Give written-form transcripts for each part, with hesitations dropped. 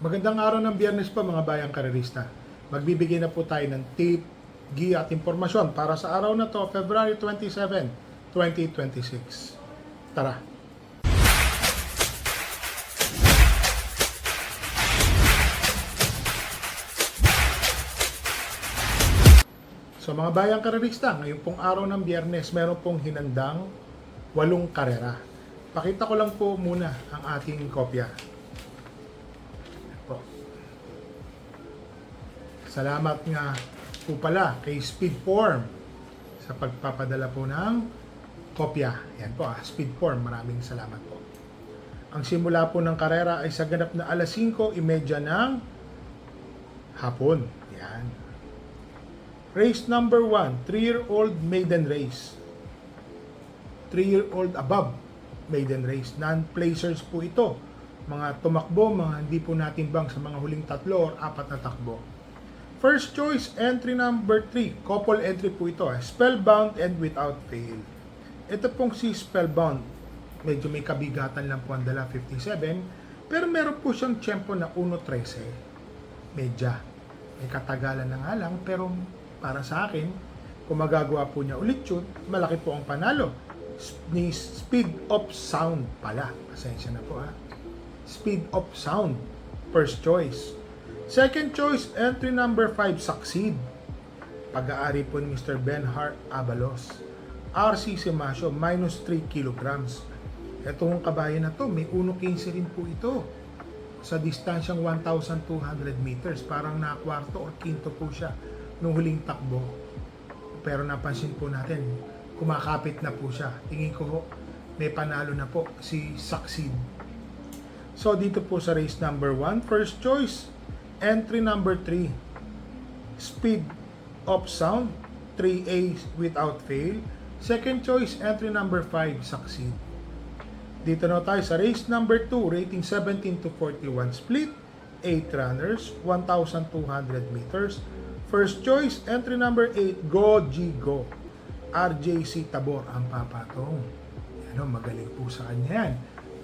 Magandang araw ng Biyernes po mga bayang karerista. Magbibigay na po tayo ng tip, giya at impormasyon para sa araw na to, February 27, 2026. Tara! So mga bayang karerista, ngayon pong araw ng Biyernes, meron pong hinandang 8 karera. Pakita ko lang po muna ang ating kopya. Po. Salamat nga po pala kay Speedform sa pagpapadala po ng kopya. Yan po Speedform, maraming salamat po. Ang simula po ng karera ay sa ganap na alas 5:30 ng hapon. Yan. Race number 1, 3-year-old maiden race. 3-year-old above maiden race. Non-placers po ito. Mga tumakbo, mga hindi po natimbang sa mga huling 3 or 4 na takbo. First choice, entry number 3. Couple entry po ito. Spellbound and without fail. Ito pong si Spellbound. Medyo may kabigatan lang po ang dala, 57. Pero meron po siyang tiyempo na 1.13. Medya. May katagalan na nga lang, pero para sa akin, kung magagawa po niya ulit yun, malaki po ang panalo. Ni Speed of Sound pala. Pasensya na po Speed of Sound, first choice. Second choice, entry number 5, Succeed. Pag-aari po ni Mr. Benhart Abalos. RC Simasio, minus 3 kilograms. Itong kabayan na to, may 1.15 rin po ito. Sa distansyang 1,200 meters, parang nakwarto o quinto po siya nung huling takbo. Pero napansin po natin, kumakapit na po siya. Tingin ko may panalo na po si Succeed. So dito po sa race number 1, first choice, entry number 3, Speed of Sound, 3A without fail. Second choice, entry number 5, Succeed. Dito na tayo sa race number 2, rating 17 to 41 split, 8 runners, 1,200 meters. First choice, entry number 8, Go G Go. RJC Tabor ang papatong. Magaling po sa kanya yan.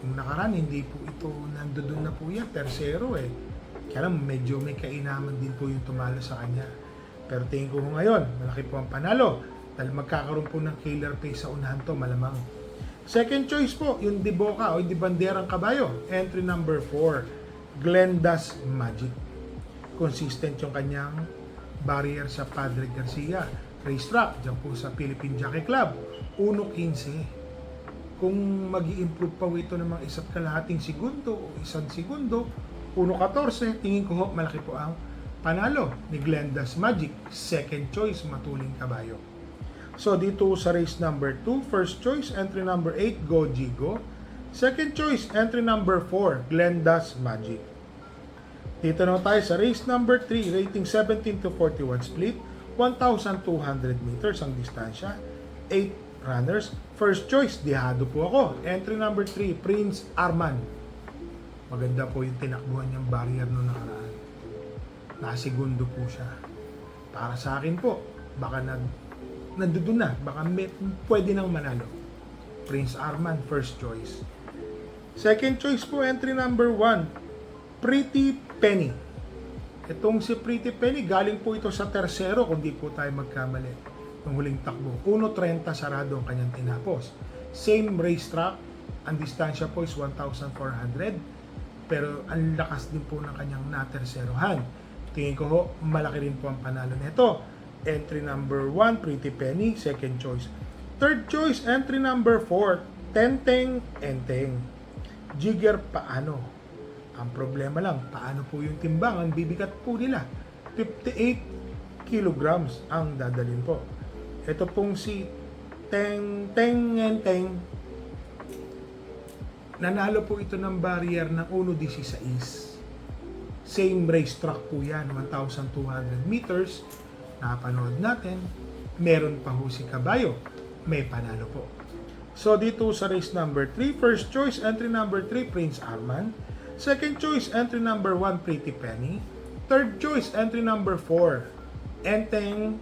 Kung nakaraan, hindi po ito nandoon na po yan, tersero Kaya lang, medyo may kainaman din po yung tumalo sa kanya. Pero tingin ko ngayon, malaki po ang panalo. Dahil magkakaroon po ng killer pace sa unahan to, malamang. Second choice po, yung Di Boca o Di Banderang Kabayo. Entry number 4, Glenda's Magic. Consistent yung kanyang barrier sa Padre Garcia racetrack, dyan po sa Philippine Jockey Club. 1.15. Kung mag-i-improve pa ito ng mga 1.5 segundo o 1 segundo, 1.14, tingin ko malaki po ang panalo ni Glenda's Magic. Second choice, matuling kabayo. So dito sa race number 2, first choice, entry number 8, Go G Go. Second choice, entry number 4, Glenda's Magic. Dito na tayo sa race number 3, rating 17 to 41 split, 1,200 meters ang distansya, 8 runners. First choice, dihado po ako. Entry number 3, Prince Arman. Maganda po yung tinakbuhan niyang barrier noong nakaraan. Nasigundo po siya. Para sa akin po, baka nandoon na, baka pwede nang manalo. Prince Arman, first choice. Second choice po, entry number 1, Pretty Penny. Itong si Pretty Penny, galing po ito sa tersero kung di po tayo magkamali ng huling takbo. 1.30 sarado ang kanyang tinapos. Same racetrack, ang distansya po is 1,400, pero ang lakas din po ng kanyang naterserohan. Tingin ko malaki rin po ang panalo nito. Entry number 1, Pretty Penny, second choice. Third choice, entry number 4, Tenteng Enteng. Jigger paano? Ang problema lang, paano po yung timbang? Ang bibigat po nila. 58 kilograms ang dadalhin po. Ito pong si Teng Enteng. Nanalo po ito ng barrier ng 1.16. Same racetrack po yan, 1,200 meters. Napanood natin. Meron pa ho si Kabayo. May panalo po. So dito sa race number 3, first choice, entry number 3, Prince Arman. Second choice, entry number 1, Pretty Penny. Third choice, entry number 4, Tenteng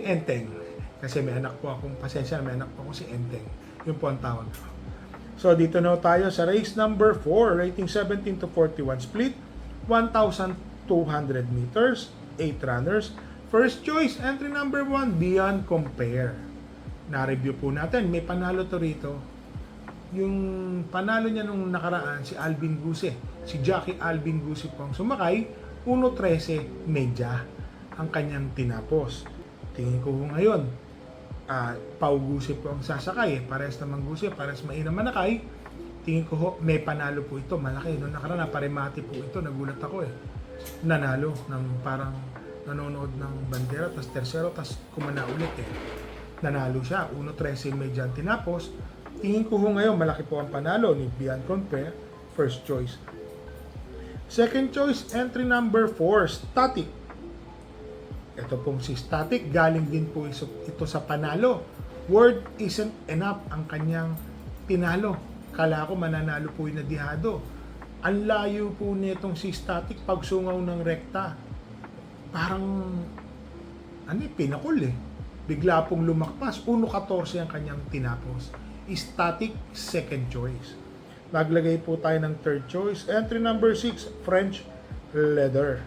Enteng. Kasi may anak po akong, pasensya, may anak po ako si Enteng. Yun po ang tawag ko. So dito na tayo sa race number 4, rating 17 to 41 split, 1,200 meters, 8 runners. First choice, entry number 1, Beyond Compare. Na-review po natin, may panalo to rito. Yung panalo niya nung nakaraan, si Alvin Guse. Si Jackie Alvin Guse po ang sumakay, 1.13 medya ang kanyang tinapos. Tingin ko ngayon, Pau Guse po ang sasakay. Parehas naman Guse, parehas mainam manakay. Tingin ko may panalo po ito, malaki. Noong nakaraan, paremati po ito, nagulat ako Nanalo ng parang nanonood ng bandera, tas tersero, tas kumana ulit Nanalo siya, 1.13 medya ang tinapos. Tingin ko ngayon, malaki po ang panalo ni Beyond Compare, first choice. Second choice, entry number 4, Static. Ito pong si Static, galing din po ito sa panalo. Word isn't enough ang kanyang tinalo. Kala ko mananalo po yung nadihado. Ang layo po nitong si Static pag sungaw ng rekta. Parang, pinakul Bigla pong lumakpas. 1.14 ang kanyang tinapos. Static, second choice. Naglagay po tayo ng third choice. Entry number 6, French Leather.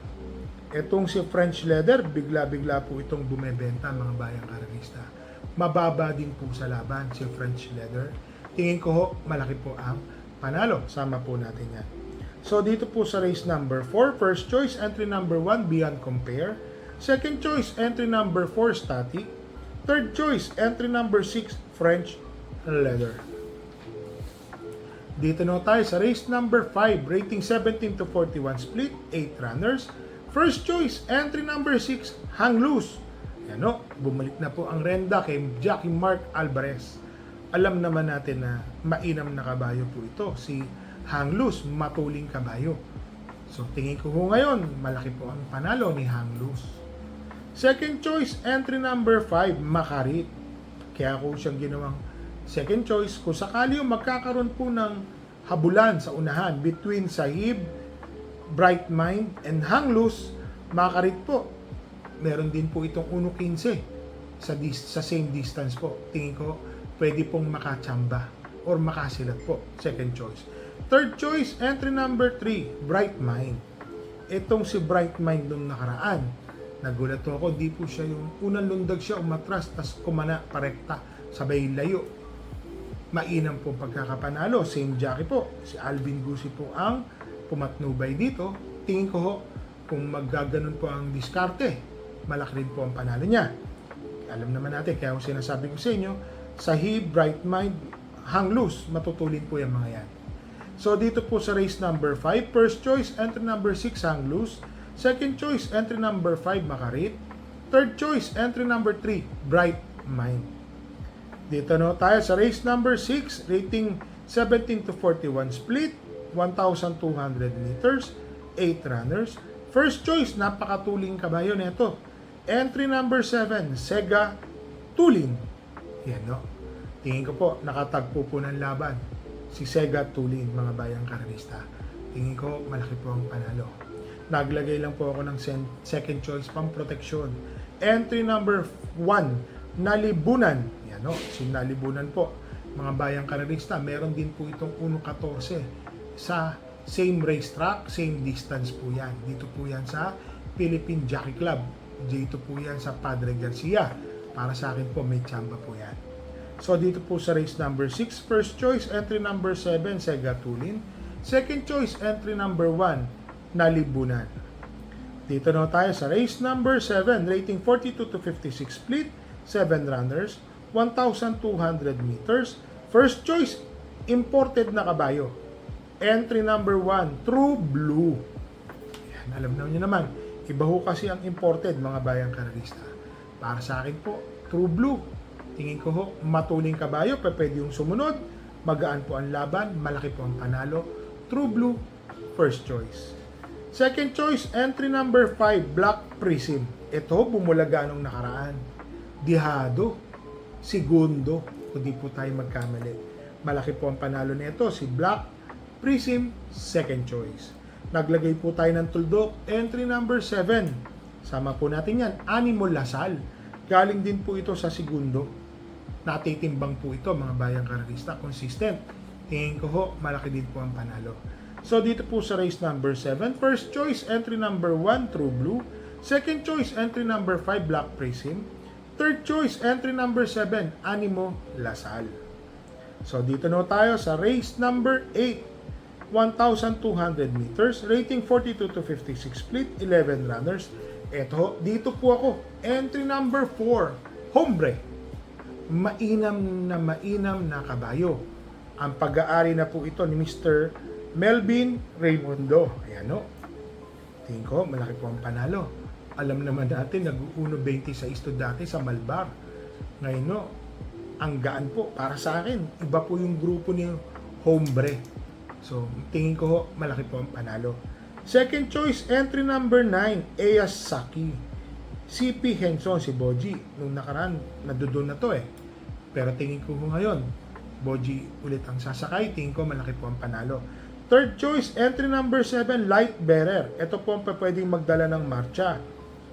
Itong si French Leather, bigla-bigla po itong bumebenta mga bayang karagista. Mababa din po sa laban si French Leather. Tingin ko malaki po ang panalo. Sama po natin yan. So dito po sa race number 4, first choice, entry number 1, Beyond Compare. Second choice, entry number 4, Static. Third choice, entry number 6, French Leather. Dito na tayo sa race number 5, rating 17 to 41 split, 8 runners. First choice, entry number 6, Hang Loose. Bumalik na po ang renda kay Jackie Mark Alvarez. Alam naman natin na mainam na kabayo po ito, si Hang Loose, matuling kabayo. So tingin ko ngayon, malaki po ang panalo ni Hang Loose. Second choice, entry number 5, Makarit. Kaya ko siyang ginawang second choice. Kung sakali yung magkakaroon po ng habulan sa unahan between Sahib, Bright Mind, and Hang Loose, Makarit po. Meron din po itong 1.15 sa same distance po. Tingin ko, pwede pong makachamba or makasilat po. Second choice. Third choice, entry number 3, Bright Mind. Itong si Bright Mind nung nakaraan, nagulat ako, di po siya yung unang lundag siya, umatras, tas kumana, parekta, sabay layo. Mainam po pagkakapanalo. Same Jackie po. Si Alvin Guse po ang pumatnubay dito. Tingin ko kung maggaganon po ang diskarte, malaki rin po ang panalo niya. Alam naman natin, kaya kung sinasabi ko sa inyo, Sahib, Bright Mind, Hang Loose, matutulin po yung mga yan. So dito po sa race number 5, first choice, entry number 6, Hang Loose. Second choice, entry number 5, Makarit. Third choice, entry number 3, Bright Mind. Dito na tayo sa race number 6, rating 17 to 41 split, 1,200 meters, 8 runners. First choice, napakatuling kabayo nito. Entry number 7, Sega Tulin. Yan Tingin ko po, nakatagpo po ng laban. Si Sega Tulin, mga bayang karalista. Tingin ko, malaki po ang panalo. Naglagay lang po ako ng second choice pang protection. Entry number 1, Nalibunan. Yan si Nalibunan po. Mga bayang karalista, meron din po itong 1.14 sa same racetrack, same distance po yan. Dito po yan sa Philippine Jockey Club. Dito po yan sa Padre Garcia. Para sa akin po, may tsamba po yan. So dito po sa race number 6, first choice, entry number 7, Sega Tulin. Second choice, entry number 1, Nalibunan. Dito na tayo sa race number 7, rating 42 to 56 split, 7 runners, 1,200 meters. First choice, imported na kabayo. Entry number 1, True Blue. Yan, alam niyo naman, iba ho kasi ang imported, mga bayang karalista. Para sa akin po, True Blue. Tingin ko matuling kabayo, pwede yung sumunod, magaan po ang laban, malaki po ang panalo. True Blue, first choice. Second choice, entry number 5, Black Prism. Ito, bumulaga nung nakaraan. Dihado, segundo, kung di po tayo magkamali. Malaki po ang panalo nito, si Black Prism, second choice. Naglagay po tayo ng tuldok, entry number 7. Sama po natin yan, Animal Lasal. Galing din po ito sa segundo. Natitimbang po ito, mga bayang karalista, consistent. tingin ko ho, malaki din po ang panalo. So dito po sa race number 7, first choice entry number 1, True Blue. Second choice entry number 5, Black Prism. Third choice entry number 7, Animo Lasal. So dito na tayo sa race number 8, 1,200 meters, rating 42 to 56 split, 11 runners. Eto, dito po ako, entry number 4, Hombre. Mainam na kabayo. Ang pag-aari na po ito ni Mr. Melvin Raimundo. Ayan o. Tingin ko, malaki po ang panalo. Alam naman natin, nag-1.26 to dati sa Malbar. Ngayon no, ang gaan po para sa akin. Iba po yung grupo ni Hombre. So, tingin ko, malaki po ang panalo. Second choice, entry number 9, Eyas Saki. CP Henson, si Boji. Nung nakaraan, nadoon na to eh. Pero tingin ko ngayon, Boji ulit ang sasakay. Tingin ko, malaki po ang panalo. Third choice, entry number 7, Light Bearer. Ito po ang pwedeng magdala ng marcha.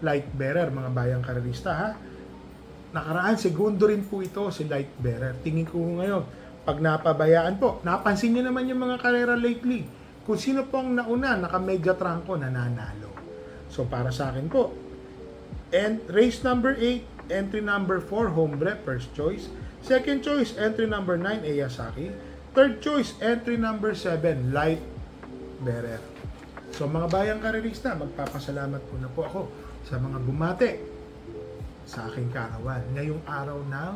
Light Bearer, mga bayang karerista ha. Nakaraan, segundo rin po ito si Light Bearer. Tingin ko ngayon, pag napabayaan po, napansin nyo naman yung mga karera lately. Kung sino po ang nauna, naka-medya trangko, nananalo. So para sa akin po, and race number 8, entry number 4, Hombre, first choice. Second choice, entry number 9, Eyasaki. Third choice, entry number 7, Light Bearer. So mga bayang karerista, magpapasalamat po na po ako sa mga bumate sa aking karawan ngayong araw ng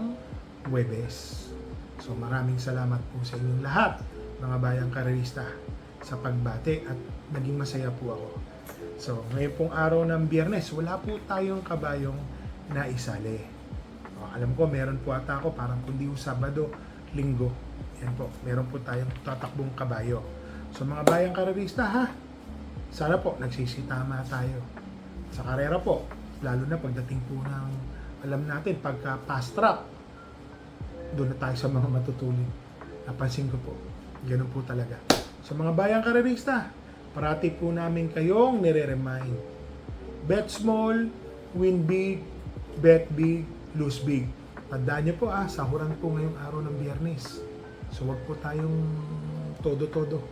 Huwebes. So maraming salamat po sa inyong lahat, mga bayang karerista, sa pagbate at naging masaya po ako. So ngayon pong araw ng Biyernes, wala po tayong kabayong na isali. Alam ko, meron po ata ako, parang kundi yung Sabado, Linggo. Yan po, meron po tayong tatakbong kabayo. So mga bayang karerista ha, sana po nagsisitama tayo sa karera po, lalo na pagdating po ng, alam natin, pagka fast track, doon na tayo sa mga matutulin. Napansin ko po, ganun po talaga. So mga bayang karerista, parati po namin kayong nire-remind. Bet small, win big, bet big, lose big. Tandaan nyo po sahuran po ngayong araw ng Biyernes. So wag po tayong todo-todo.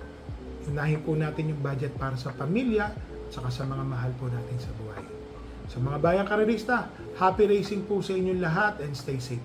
Unahin po natin yung budget para sa pamilya saka sa mga mahal po natin sa buhay. So mga bayang karerista, happy racing po sa inyong lahat and stay safe.